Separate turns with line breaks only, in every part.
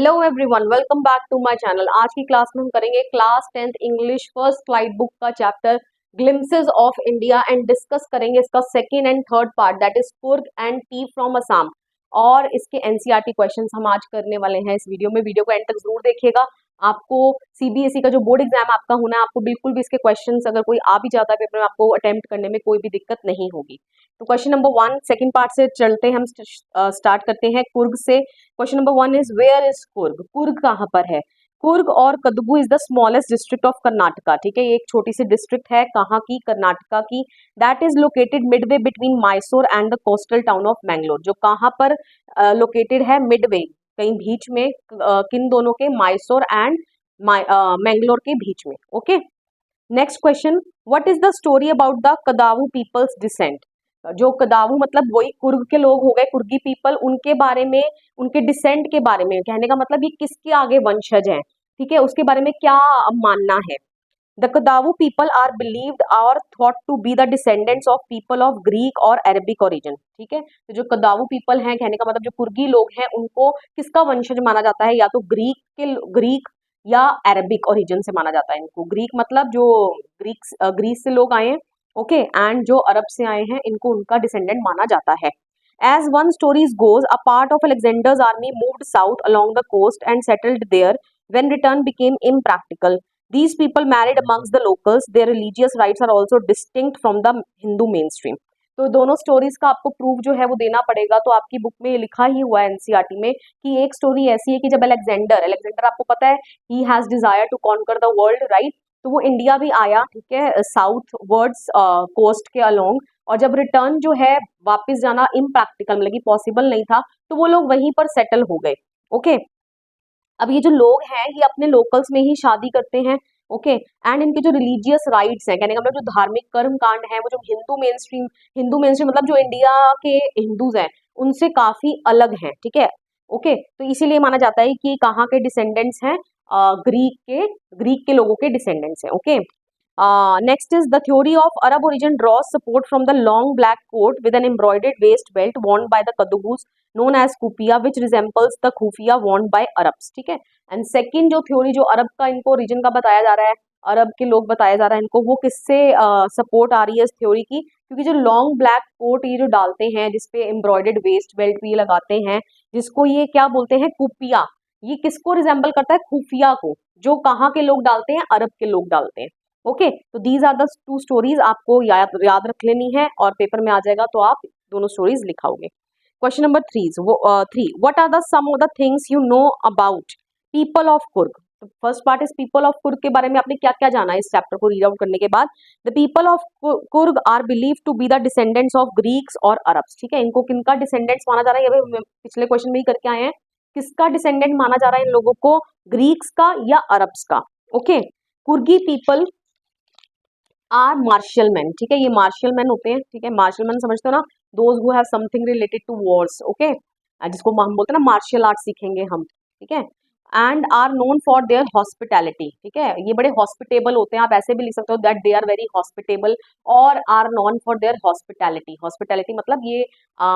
Hello everyone, welcome back to my channel. आज की class में हम करेंगे class 10th English first slide book का chapter glimpses of India and discuss करेंगे इसका second and third part, that is Coorg and tea from Assam. और इसके एनसीईआरटी क्वेश्चंस हम आज करने वाले हैं इस वीडियो में। वीडियो को एंड तक जरूर देखिएगा। आपको सीबीएसई का जो बोर्ड एग्जाम आपका होना है, आपको बिल्कुल भी इसके क्वेश्चंस अगर कोई आ भी जाता है पेपर में, आपको अटेम्प्ट करने में कोई भी दिक्कत नहीं होगी। तो क्वेश्चन नंबर 1 सेकंड पार्ट से चलते हैं, हम स्टार्ट करते हैं कुर्ग से। Question number 1 is where is Coorg? Coorg कहाँ पर है? कुर्ग और Kodagu is the smallest district of Karnataka. ठीक है, ये एक छोटी सी डिस्ट्रिक्ट है, कहाँ की? कर्नाटका की। That is located Midway between Mysore and the coastal town of Mangalore. जो कहाँ पर लोकेटेड है? मिडवे, कहीं बीच में, किन दोनों के? मैसूर एंड मैंगलोर के बीच में। Okay, next question, what is the story about the Kodavu peoples descent? जो कदावू मतलब वही कुर्ग के लोग हो गए, कुर्गी पीपल, उनके बारे में, उनके डिसेंट के बारे में, कहने का मतलब ये किसके आगे वंशज हैं, ठीक है, उसके बारे में क्या मानना है। The Kodava people are believed और thought to be the descendants of people of Greek और अरबिक ओरिजिन। ठीक है, तो जो कदावू पीपल हैं, कहने का मतलब जो कुर्गी लोग हैं, उनको किसका वंशज माना जाता है? या तो ग्रीक या अरबिक ओरिजिन से माना जाता है इनको। ग्रीक मतलब जो ग्रीस से लोग आए हैं, ओके, एंड जो अरब से आए हैं, इनको उनका डिसेंडेंट माना जाता है। As one stories goes, a part of Alexander's army moved south along the coast and settled there when return became impractical. These people married amongst the locals. Their religious rites are also distinct from the Hindu mainstream. तो दोनों stories का आपको proof जो है वो देना पड़ेगा। तो आपकी बुक में लिखा ही हुआ है एनसीईआरटी में कि एक स्टोरी ऐसी है कि जब अलेक्जेंडर आपको पता है, he has desire to conquer the world, right? तो वो इंडिया भी आया, ठीक है, साउथ वर्ड्स कोस्ट के अलोंग, और जब रिटर्न जो है वापस जाना इम्प्रैक्टिकल, मतलब कि पॉसिबल नहीं था, तो वो लोग वहीं पर सेटल हो गए। ओके, अब ये जो लोग हैं ये अपने लोकल्स में ही शादी करते हैं, ओके, एंड इनके जो रिलीजियस राइट्स हैं, कहने का मतलब जो धार्मिक कर्म कांड है, वो जो हिंदू मेन स्ट्रीम मतलब जो इंडिया के हिंदूज हैं उनसे काफी अलग हैं, ठीक है। ओके, तो इसीलिए माना जाता है कि कहाँ के डिसेंडेंट्स हैं? ग्रीक के लोगों के डिसेंडेंट्स हैं। Okay, next is the theory of Arab origin draws support from the long black coat with an embroidered waist belt worn by the Kadubus known as kufiya, which resembles the kufiya worn by Arabs. ठीक है, and second जो theory जो अरब का इनको origin का बताया जा रहा है, अरब के लोग बताया जा रहा है इनको, वो किससे सपोर्ट आ रही है इस थ्योरी की? क्योंकि जो लॉन्ग ब्लैक कोट ये जो डालते हैं, जिसपे एम्ब्रॉयडर्ड वेस्ट बेल्ट भी लगाते हैं, जिसको ये क्या बोलते हैं? कुपिया, ये किसको रिजेंबल करता है? खुफिया को, जो कहाँ के लोग डालते हैं? अरब के लोग डालते हैं। ओके, तो these are the two stories, आपको याद रख लेनी है और पेपर में आ जाएगा तो आप दोनों स्टोरीज लिखाओगे। Question number 3 what are the some of the things you know about people of Coorg? तो first part is people of Coorg के बारे में आपने क्या क्या जाना है इस चैप्टर को रीड आउट करने के बाद। The people of Coorg are believe to be the descendants of Greeks और अरब्स। ठीक है, इनको किनका डिसेंडेंट्स माना जा रहा है? ये पिछले क्वेश्चन में ही करके आए हैं, किसका डिसेंडेंट माना जा रहा है इन लोगों को? ग्रीक्स का या अरब्स का? Okay, Coorgi people are martial man. ठीक है, ये मार्शल मैन होते हैं, ठीक है, मार्शल मैन समझते हो ना, those who have something related to wars, okay, जिसको हम बोलते हैं ना मार्शल आर्ट सीखेंगे हम, ठीक है, and are known for their hospitality. ठीक है, ये बड़े हॉस्पिटेबल होते हैं, आप ऐसे भी लिख सकते हो that they are very hospitable और are known for their hospitality. Hospitality मतलब ये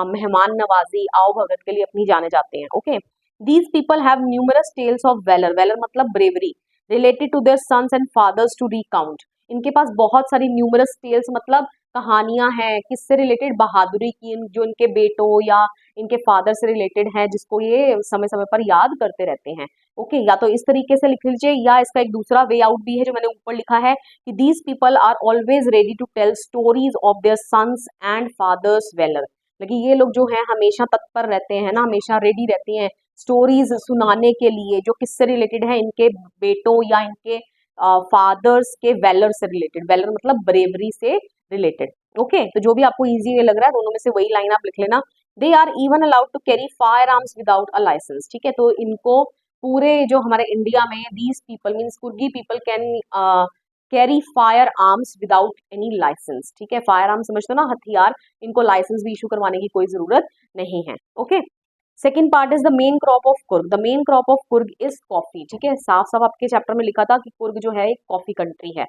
मेहमान नवाजी, आओ भगत के लिए अपनी जाने जाते हैं। Okay, these people have numerous tales of valour, valour मतलब bravery, related to their sons and fathers to recount. इनके पास बहुत सारी न्यूमरस टेल्स मतलब कहानियां हैं, किससे रिलेटेड? बहादुरी की, जो इनके बेटों या इनके फादर से रिलेटेड है, जिसको ये समय समय पर याद करते रहते हैं। ओके, या तो इस तरीके से लिख लीजिए, या इसका एक दूसरा वे आउट भी है जो मैंने ऊपर लिखा है कि these people are always ready to tell stories of their sons and fathers valour. लेकिन ये लोग जो है हमेशा तत्पर रहते हैं ना, हमेशा रेडी रहते हैं स्टोरीज सुनाने के लिए, जो किससे रिलेटेड है? इनके बेटों या इनके फादर्स के वेलर से रिलेटेड। वेलर मतलब ब्रेवरी से रिलेटेड। ओके, तो जो भी आपको इजी लग रहा है दोनों में से वही लाइन आप लिख लेना। They are even allowed to carry fire arms without a license. ठीक है, तो इनको पूरे जो हमारे इंडिया में these people means Coorgi people can carry fire arms without any license. ठीक है, फायर आर्म समझते हो ना, हथियार, इनको लाइसेंस भी इशू करवाने की कोई जरूरत नहीं है। Okay, second part is the main crop of Coorg. The main crop of Coorg is coffee. ठीक है, साफ साफ आपके चैप्टर में लिखा था कि कुर्ग जो है एक कॉफी कंट्री है।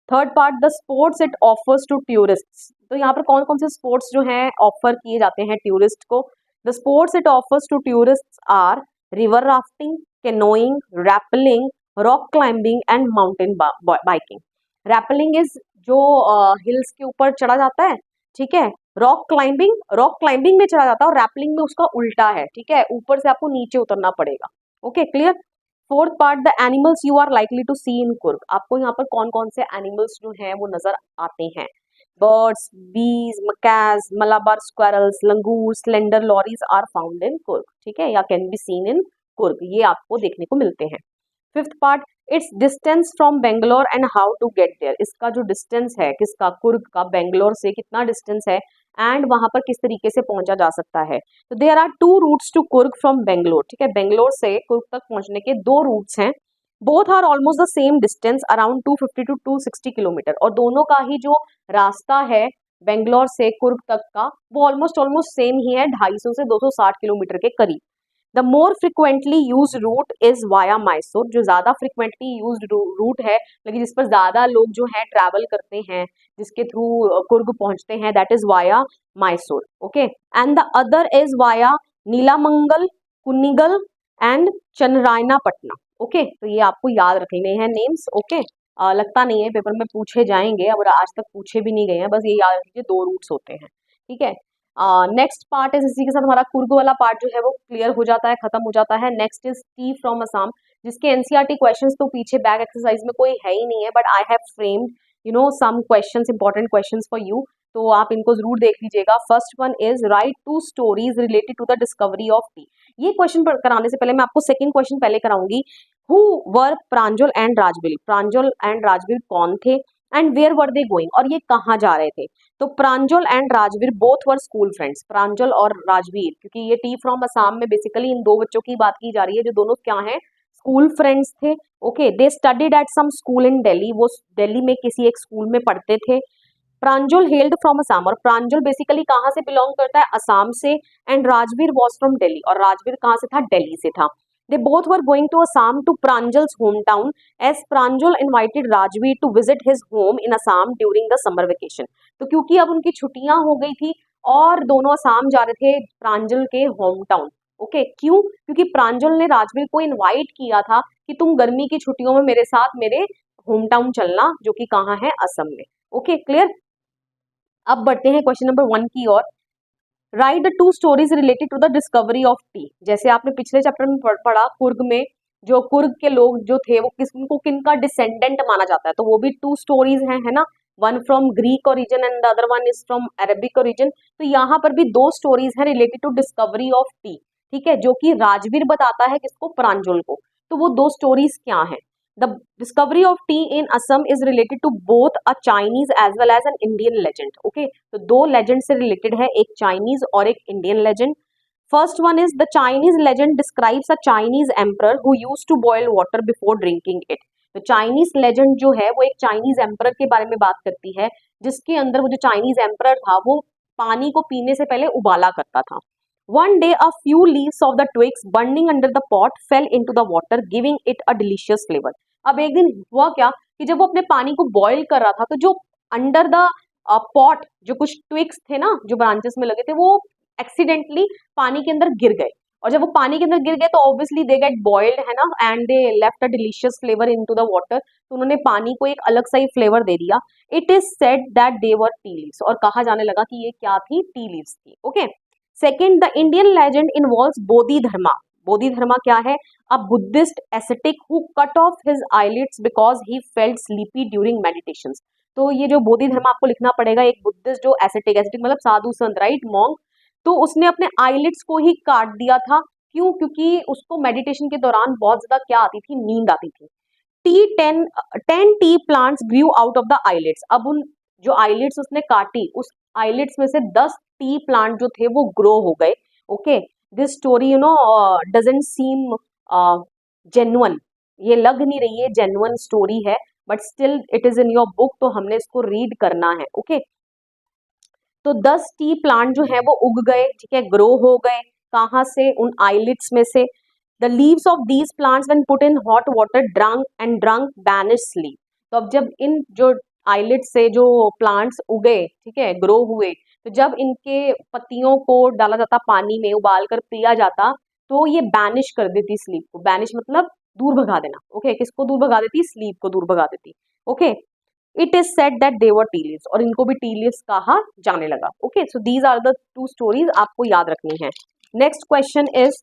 Third part, the sports it offers to tourist. तो यहाँ पर कौन कौन से स्पोर्ट्स जो हैं ऑफर किए जाते हैं टूरिस्ट को? The sports it offers to tourist are river rafting, canoeing, rappelling, rock climbing and mountain biking. Rappelling is जो हिल्स के ऊपर चढ़ा जाता है, ठीक है। रॉक क्लाइंबिंग में चढ़ा जाता है और रैपलिंग में उसका उल्टा है, ठीक है, ऊपर से आपको नीचे उतरना पड़ेगा। Okay, clear. Fourth part, the animals you are likely to see in Coorg. आपको यहाँ पर कौन कौन से एनिमल्स जो हैं वो नजर आते हैं? Birds, bees, macaques, Malabar squirrels, langur, slender lorises are found in Coorg, ठीक है, या can be seen in Coorg, ये आपको देखने को मिलते हैं। Fifth part, its distance from Bangalore and how to get there. इसका जो डिस्टेंस है किसका, कुर्ग का, बेंगलोर से कितना डिस्टेंस है एंड वहां पर किस तरीके से पहुंचा जा सकता है। तो there are two routes to Coorg from Bangalore, ठीक है, बेंगलोर से कुर्ग तक पहुंचने के दो रूट्स हैं। Both are almost the same distance, around 250 to 260 kilometre, और दोनों का ही जो रास्ता है बेंगलोर से कुर्ग तक का वो ऑलमोस्ट सेम ही है, 250 से 260 किलोमीटर के करीब। The more frequently use route is via Mysore. जो ज्यादा फ्रिक्वेंटली यूज रूट है, लेकिन जिस पर ज्यादा लोग जो है ट्रैवल करते हैं, जिसके थ्रू कुर्ग पहुंचते हैं, that is via Mysore. Okay, and the other is via Nelamangala, Kunigal and Channarayapatna. Okay, तो ये आपको याद रखने हैं नेम्स। ओके, लगता नहीं है पेपर में पूछे जाएंगे, और आज तक पूछे भी नहीं गए हैं, बस ये याद रखिए दो रूट्स होते हैं, ठीक है। नेक्स्ट पार्ट इज, इसी के साथ हमारा कुर्ग वाला पार्ट जो है वो क्लियर हो जाता है, खत्म हो जाता है। Next is T from Assam, जिसके एनसीईआरटी क्वेश्चंस तो पीछे बैक एक्सरसाइज में कोई है ही नहीं है, but I have framed some questions, important questions for you, तो आप इनको जरूर देख लीजिएगा। First one is write two stories related to the discovery of tea. ये क्वेश्चन कराने से पहले मैं आपको सेकंड क्वेश्चन पहले कराऊंगी। Who were Pranjal and Rajvir. Pranjal and Rajvir कौन थे and where were they going, और ये कहाँ जा रहे थे? तो Pranjal and Rajvir both were school friends. Pranjal और राजवीर, क्योंकि ये टी फ्रॉम असम में बेसिकली इन दो बच्चों की बात की जा रही है जो दोनों क्या हैं, स्कूल फ्रेंड्स थे। Okay, they studied at some school in Delhi. वो दिल्ली में किसी एक स्कूल में पढ़ते थे। प्रांजल हेल्ड फ्रॉम असम, और प्रांजल बेसिकली कहाँ से बिलोंग करता है, असम से, and Rajveer was from Delhi, और राजवीर कहाँ से था, दिल्ली से था। They both were going to Assam to Pranjal's hometown as Pranjal invited Rajveer to visit his home in Assam during the summer vacation. तो क्योंकि अब उनकी छुट्टियां हो गई थी और दोनों असम जा रहे थे प्रांजल के होम टाउन। ओके, क्यों? क्योंकि प्रांजल ने राजवीर को इनवाइट किया था कि तुम गर्मी की छुट्टियों में मेरे साथ मेरे होम टाउन चलना, जो कि कहाँ है, असम में। Okay, clear. अब बढ़ते हैं क्वेश्चन नंबर 1 की ओर। Write the two stories related to the discovery of tea. जैसे आपने पिछले चैप्टर में पढ़ा, कुर्ग में जो कुर्ग के लोग जो थे वो किनको किनका डिसेंडेंट माना जाता है, तो वो भी टू स्टोरीज हैं, है ना, one from Greek origin and the other one is from Arabic origin. तो यहाँ पर भी दो स्टोरीज हैं related to discovery of tea, ठीक है, जो कि राजवीर बताता है किसको, प्रांजल को। तो वो दो स्टोरीज क्या हैं? The discovery of tea in Assam is related to both a Chinese as well as an Indian legend. Okay, तो दो legend से related है, एक Chinese और एक Indian legend. First one is the Chinese legend describes a Chinese emperor who used to boil water before drinking it. तो Chinese legend जो है वो एक Chinese emperor के बारे में बात करती है, जिसके अंदर वो जो Chinese emperor था वो पानी को पीने से पहले उबाला करता था। One day, a few leaves of the twigs burning under the pot fell into the water, giving it a delicious flavor. अब एक दिन हुआ क्या कि जब वो अपने पानी को बॉईल कर रहा था, तो जो अंडर द पॉट जो कुछ ट्विग्स थे ना, जो ब्रांचेस में लगे थे, वो एक्सीडेंटली पानी के अंदर गिर गए, और जब वो पानी के अंदर गिर गए तो ऑब्वियसली दे गेट बॉइल्ड, है ना, and they left a delicious flavour into the water. तो उन्होंने पानी को एक अलग सा ही फ्लेवर दे दिया। It is said that they were tea leaves, और कहा जाने लगा कि ये क्या थी, टी लीव्स थी। Okay, second, the Indian legend involves Bodhidharma. Bodhidharma क्या है? A Buddhist ascetic who cut off his eyelids because he felt sleepy during meditations. तो ये जो बोधिधर्मा आपको लिखना पड़ेगा, एक बुद्धिस्ट जो एसेटिक, एसेटिक मतलब साधु संत, राइट, मॉन्क, तो उसने अपने आईलिड्स को ही काट दिया था। क्यों? क्योंकि उसको मेडिटेशन के दौरान बहुत ज्यादा क्या आती थी, नींद आती थी। Ten T plants Guru out of the eyelids. अब उन जो आईलिड्स उसने काटी, उस आईलिड्स में से 10 टी प्लांट जो थे वो ग्रो हो गए। Okay, this story doesn't seam genuine, ये लग नहीं रही है जेन्युइन स्टोरी है, but still it is in your book, तो हमने इसको रीड करना है। ओके, तो 10 टी प्लांट जो है वो उग गए, ठीक है, ग्रो हो गए, कहाँ से, उन आईलिड्स में से। The leaves of these plants when put in hot water drunk banish sleep. तो अब जब इन जो आईलिड से जो प्लांट्स उगे, ठीक है, ग्रो हुए, तो जब इनके पत्तियों को डाला जाता पानी में, उबाल कर पिया जाता, तो ये बैनिश कर देती स्लीप को। बैनिश मतलब दूर भगा देना। ओके, किसको दूर भगा देती? स्लीप को दूर भगा देती। Okay, it is said that they were tea leaves, और इनको भी टी लीव्स कहा जाने लगा। Okay, so these are the two stories आपको याद रखनी है। Next question is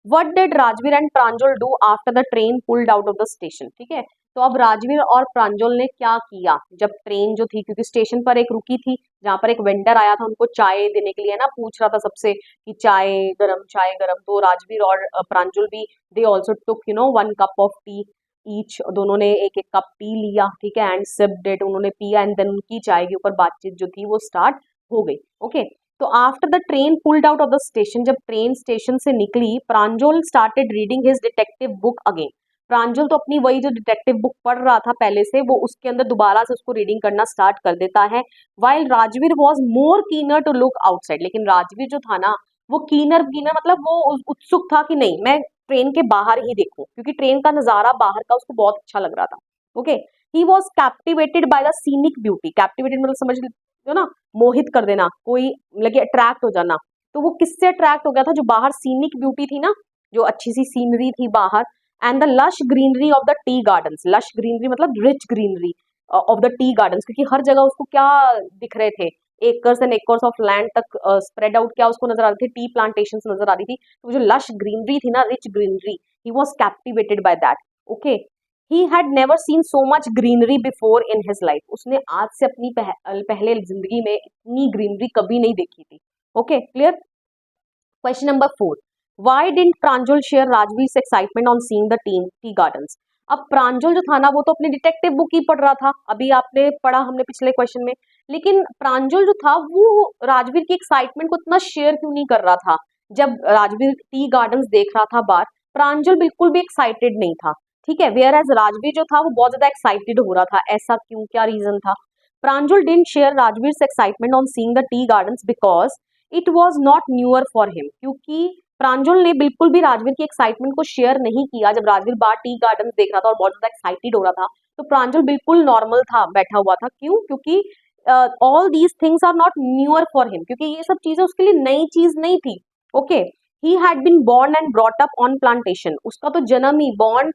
what did Rajveer and Pranjal do after the train pulled out of the station. ठीक है, तो अब राजवीर और प्रांजल ने क्या किया जब ट्रेन जो थी, क्योंकि स्टेशन पर एक रुकी थी जहां पर एक वेंडर आया था उनको चाय देने के लिए ना, पूछ रहा था सबसे कि चाय गरम, तो राजवीर और प्रांजल भी they also took 1 cup of T each, दोनों ने एक एक कप टी लिया। ठीक है, एंड सिप्ड इट, उन्होंने पिया, एंड देन उनकी चाय के ऊपर बातचीत जो थी वो स्टार्ट हो गई। ओके, तो after the train pulled out of the station, जब ट्रेन स्टेशन से निकली, Pranjal started reading his detective book again. Pranjal तो अपनी वही जो डिटेक्टिव बुक पढ़ रहा था पहले से, वो उसके अंदर दोबारा से उसको रीडिंग करना स्टार्ट कर देता है। While Rajveer was more keener to look outside, लेकिन राजवीर जो था ना वो कीनर मतलब वो उत्सुक था कि नहीं मैं ट्रेन के बाहर ही देखूं, क्योंकि ट्रेन का नजारा बाहर का उसको बहुत अच्छा लग रहा था। Okay, he was captivated by the scenic beauty. Captivated मतलब समझ लो ना, मोहित कर देना, कोई लगे अट्रैक्ट हो जाना। तो वो किससे अट्रैक्ट हो गया था? जो बाहर सीनिक ब्यूटी थी ना, जो अच्छी सी सीनरी थी बाहर, and the lush greenery of the tea gardens. Lush greenery मतलब rich greenery of the tea gardens, क्योंकि हर जगह उसको क्या दिख रहे थे? Acres and acres of land तक स्प्रेड आउट क्या उसको नजर आ रही थी? टी प्लांटेशंस नजर आ रही थी। तो जो लश ग्रीनरी थी ना, rich greenery, he was captivated by that. Okay, he had never seen so much greenery before in his life. उसने आज से अपनी पहले जिंदगी में इतनी ग्रीनरी कभी नहीं देखी थी। Okay, clear. Question number 4, Y didn't Pranjal share Rajvir excitement on seeing the tea gardens. अब प्रांजल जो था ना वो तो अपनी डिटेक्टिव बुक ही पढ़ रहा था, अभी आपने पढ़ा हमने पिछले क्वेश्चन में, लेकिन प्रांजल जो था वो राजवीर की एक्साइटमेंट को इतना शेयर क्यों नहीं कर रहा था? जब राजवीर टी गार्डन्स देख रहा था बाहर, प्रांजल बिल्कुल भी एक्साइटेड नहीं था। ठीक है, वेयर एज राजवीर जो था वो बहुत ज्यादा एक्साइटेड हो रहा था। ऐसा क्यों, क्या रीजन था? Pranjal didn't share Rajvir excitement on seeing the tea gardens because it was not newer for him, क्योंकि प्रांजल ने बिल्कुल भी राजवीर की एक्साइटमेंट को शेयर नहीं किया। जब राजवीर बाहर टी गार्डन देख रहा था और बहुत ज्यादा एक्साइटेड हो रहा था, तो प्रांजल बिल्कुल नॉर्मल था, बैठा हुआ था। क्यों? क्योंकि all these things are not newer for him, क्योंकि ये सब चीजें उसके लिए नई चीज नहीं थी। Okay, he had been born and brought up on plantation, उसका तो जन्म ही बॉर्न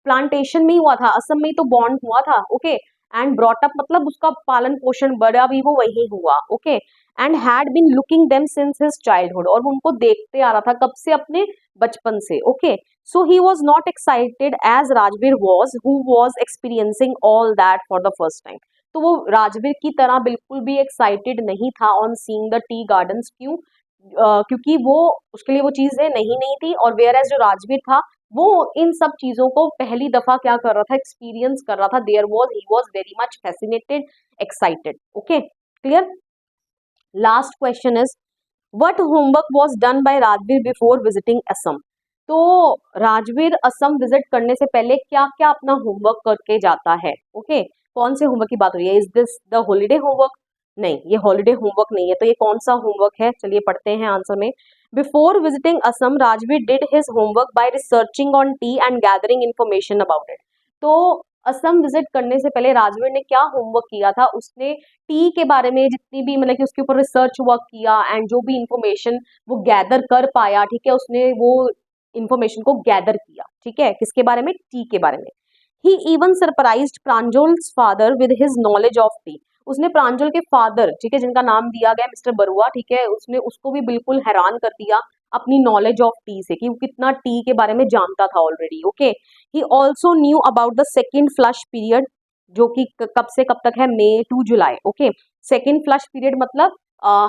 प्लांटेशन में ही हुआ था, असम में ही तो बॉर्न हुआ था। ओके, एंड ब्रॉट अप मतलब उसका पालन पोषण बड़ा भी वो वही हुआ। Okay, and had been looking them since his childhood, और वो उनको देखते आ रहा था कब से? अपने बचपन से। Okay, so he was not excited as Rajveer was, who was experiencing all that for the first time. तो वो राजवीर की तरह बिल्कुल भी एक्साइटेड नहीं था on seeing the tea gardens. क्यों? क्योंकि वो उसके लिए वो चीजें नहीं थी, और वेयर एज जो राजवीर था वो इन सब चीजों को पहली दफा क्या कर रहा था? एक्सपीरियंस कर रहा था। There was he was very much fascinated, excited. Okay, clear. Last question is what homework was done by Rajveer before visiting Assam. तो राजवीर असम विजिट करने से पहले क्या क्या अपना होमवर्क करके जाता है? ओके, कौन से होमवर्क की बात हो रही है? Is this the holiday homework? नहीं, ये हॉलीडे होमवर्क नहीं है। तो ये कौन सा होमवर्क है? चलिए पढ़ते हैं आंसर में। Before visiting Assam Rajveer did his homework by researching on tea and gathering information about it. तो असम विजिट करने से पहले राजवीर ने क्या होमवर्क किया था? उसने टी के बारे में जितनी भी मतलब कि उसके ऊपर रिसर्च वर्क किया, एंड जो भी इंफॉर्मेशन वो गैदर कर पाया, ठीक है, उसने वो इंफॉर्मेशन को गैदर किया। ठीक है, किसके बारे में? टी के बारे में। He even surprised Pranjal's father with his knowledge of tea. उसने प्रांजल के फादर, ठीक है, जिनका नाम दिया गया मिस्टर बरुआ, ठीक है, उसने उसको भी बिल्कुल हैरान कर दिया अपनी नॉलेज ऑफ टी से, कि वो कितना टी के बारे में जानता था already. Okay, he also knew about the second flush period, जो कि कब से कब तक है? May to July. Okay, second flush period मतलब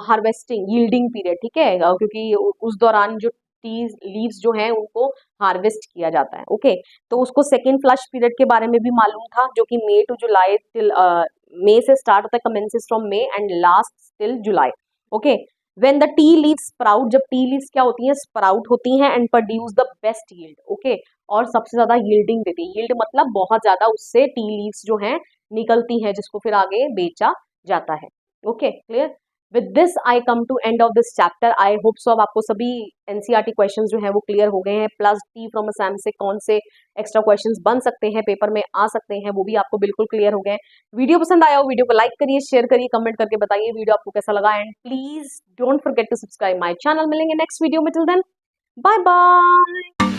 हार्वेस्टिंग यील्डिंग पीरियड। ठीक है, क्योंकि उस दौरान जो टी लीव्स जो हैं उनको हार्वेस्ट किया जाता है। ओके, तो उसको सेकेंड फ्लश पीरियड के बारे में भी मालूम था, जो कि मई टू जुलाई टिल मई से स्टार्ट होता है, commences from May and last till July. Okay, when the tea leaves sprout, जब टी लीव्स क्या होती हैं? स्प्राउट होती हैं, and produce the best yield. Okay, और सबसे ज्यादा यील्डिंग देती है। यील्ड मतलब बहुत ज्यादा उससे टी लीव्स जो हैं निकलती हैं, जिसको फिर आगे बेचा जाता है। Okay, clear. With this I come to end of this chapter. I hope so अब आपको सभी एनसीईआरटी क्वेश्चंस जो हैं वो क्लियर हो गए हैं। प्लस टी फ्रॉम असम से कौन से एक्स्ट्रा क्वेश्चंस बन सकते हैं, पेपर में आ सकते हैं, वो भी आपको बिल्कुल क्लियर हो गए। वीडियो पसंद आया हो, वीडियो को लाइक करिए, शेयर करिए, कमेंट करके बताइए वीडियो आपको कैसा लगा, and please don't forget to subscribe my channel. मिलेंगे नेक्स्ट वीडियो में, टिल देन बाय बाय।